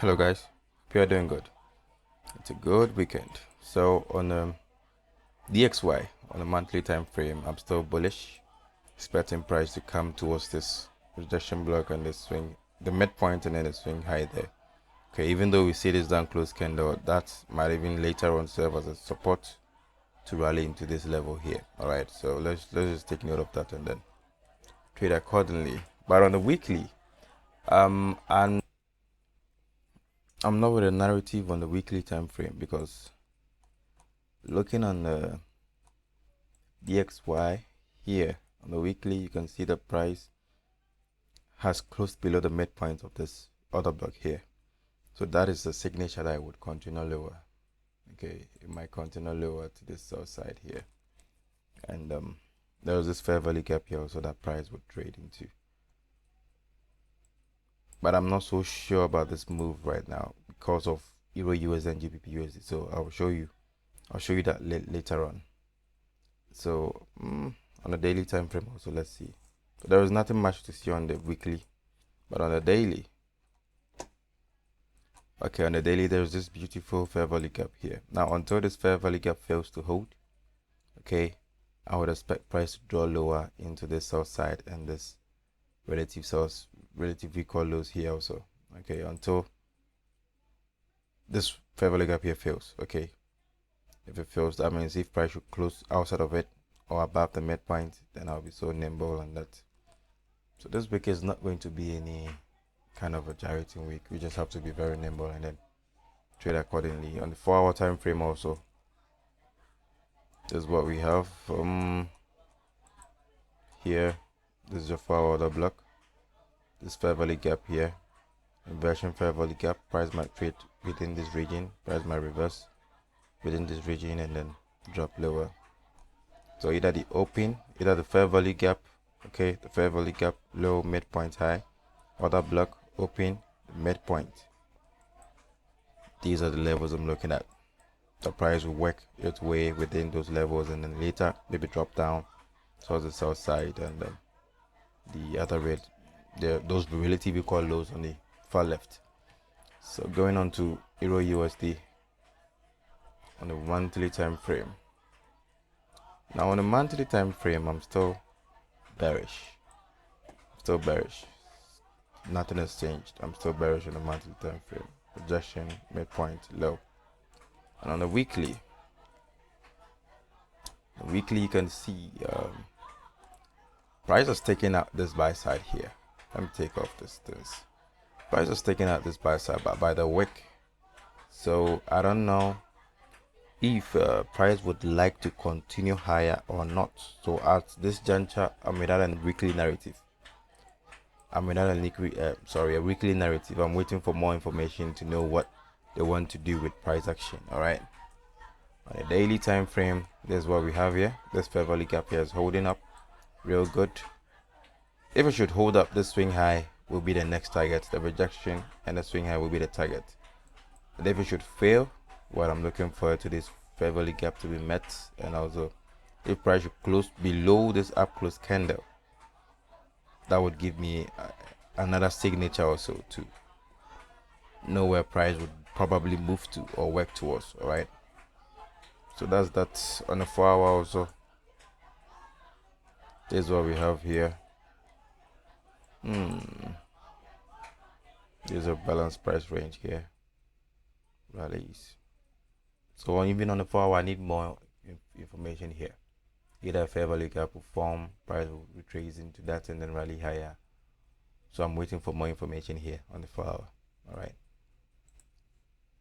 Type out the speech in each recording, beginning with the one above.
Hello guys, hope you are doing good. It's a good weekend. So on DXY on a monthly time frame, I'm still bullish, expecting price to come towards this rejection block and the swing, the midpoint and then the swing high there. Okay, even though we see this down close candle, that might even later on serve as a support to rally into this level here. All right, so let's just take note of that and then trade accordingly. But on the weekly, and I'm not with a narrative on the weekly time frame because looking on the DXY here on the weekly, you can see the price has closed below the midpoint of this other block here. So that is the signature that I would continue lower. Okay, it might continue lower to this sell side here. And there was this fair value gap here also that price would trade into. But I'm not so sure about this move right now because of Euro USD and GBP USD. So I'll show you that later on. So on a daily time frame also, let's see. So there is nothing much to see on the weekly, but on the daily, okay, on the daily there's this beautiful fair value gap here. Now until this fair value gap fails to hold, okay, I would expect price to draw lower into this sell side and this relative equal lows here also. Okay, until this fair value gap here fails. Okay, if it fails, that means if price should close outside of it or above the midpoint, then I'll be so nimble on that. So this week is not going to be any kind of a gyrating week. We just have to be very nimble and then trade accordingly. On the 4-hour time frame also, this is what we have here. This is your 4-hour order block. This fair value gap here, inversion fair value gap. Price might trade within this region, price might reverse within this region and then drop lower. So either the fair value gap, okay, the fair value gap, low, midpoint, high, order block, open, midpoint. These are the levels I'm looking at. The price will work its way within those levels and then later maybe drop down towards the south side and the other those relative equal lows on the far left. So going on to Euro USD on the monthly time frame. Now on the monthly time frame, I'm still bearish. Nothing has changed. I'm still bearish on the monthly time frame. Rejection, midpoint, low. And on the weekly, you can see price is taking out this buy side here. Let me take off this. Price is taking out this buy side by the wick. So I don't know if price would like to continue higher or not. So at this juncture, I'm without a weekly narrative. A weekly narrative. I'm waiting for more information to know what they want to do with price action. All right. On a daily time frame, this is what we have here. This fair value gap here is holding up real good. If it should hold up, this swing high will be the next target. The rejection and the swing high will be the target. And if it should fail, what I'm looking for to this fair value gap to be met, and also if price should close below this up close candle, that would give me another signature also to know where price would probably move to or work towards. All right, so that's that. On the 4-hour also, this is what we have here. There's a balanced price range here, rallies. So even on the 4-hour, I need more information here. Either fair value gap will form, price will retrace into that and then rally higher. So I'm waiting for more information here on the 4-hour. All right.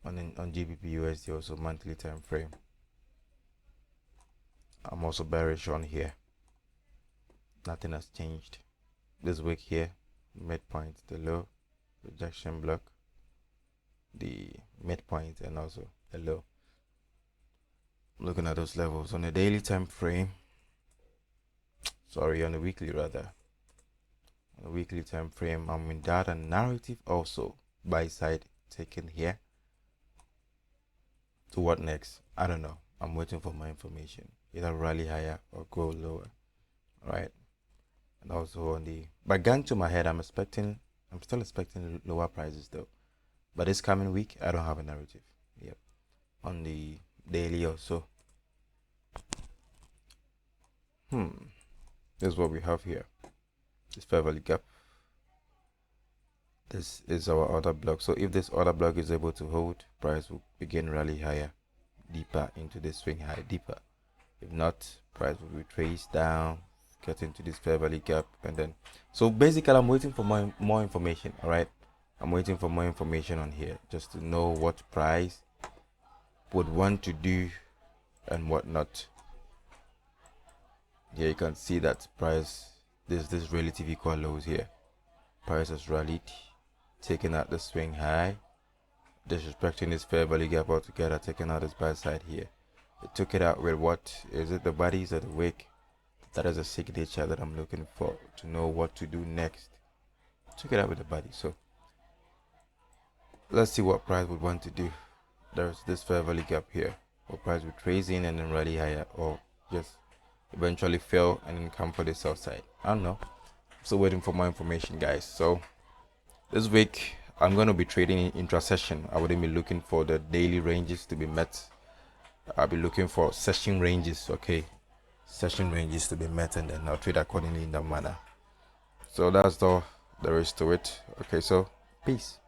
On GBP USD also monthly time frame. I'm also bearish on here. Nothing has changed. This week here, midpoint, the low, rejection block, the midpoint, and also the low. Looking at those levels on the daily time frame. On the weekly rather. On the weekly time frame, I'm in data narrative also. Buy side taken here. To what next? I don't know. I'm waiting for more information. Either rally higher or go lower. All right. And also on the, but gun to my head, I'm still expecting lower prices though. But this coming week, I don't have a narrative. Yep. On the daily or so. This is what we have here. This fair value gap. This is our order block. So if this order block is able to hold, price will begin rally higher, deeper into the swing high, deeper. If not, price will retrace down, get into this fair value gap, and then. So basically, I'm waiting for more information. All right, I'm waiting for more information on here just to know what price would want to do and what not. Here you can see that price. This relative equal lows here. Price has rallied, taking out the swing high, disrespecting this fair value gap altogether, taking out this buy side here. It took it out with what is it, the bodies or the wick? That is a signature that I'm looking for to know what to do next. Took it out with the body. So let's see what price would want to do. There's this fair value gap here. Or price would trace in and then rally higher, or just eventually fail and then come for the sell side. I don't know. Still waiting for more information, guys. So this week I'm going to be trading in intra-session. I wouldn't be looking for the daily ranges to be met. I'll be looking for session ranges. Okay, session ranges to be met, and then I'll trade accordingly in that manner. So that's all there is to it. Okay, so peace.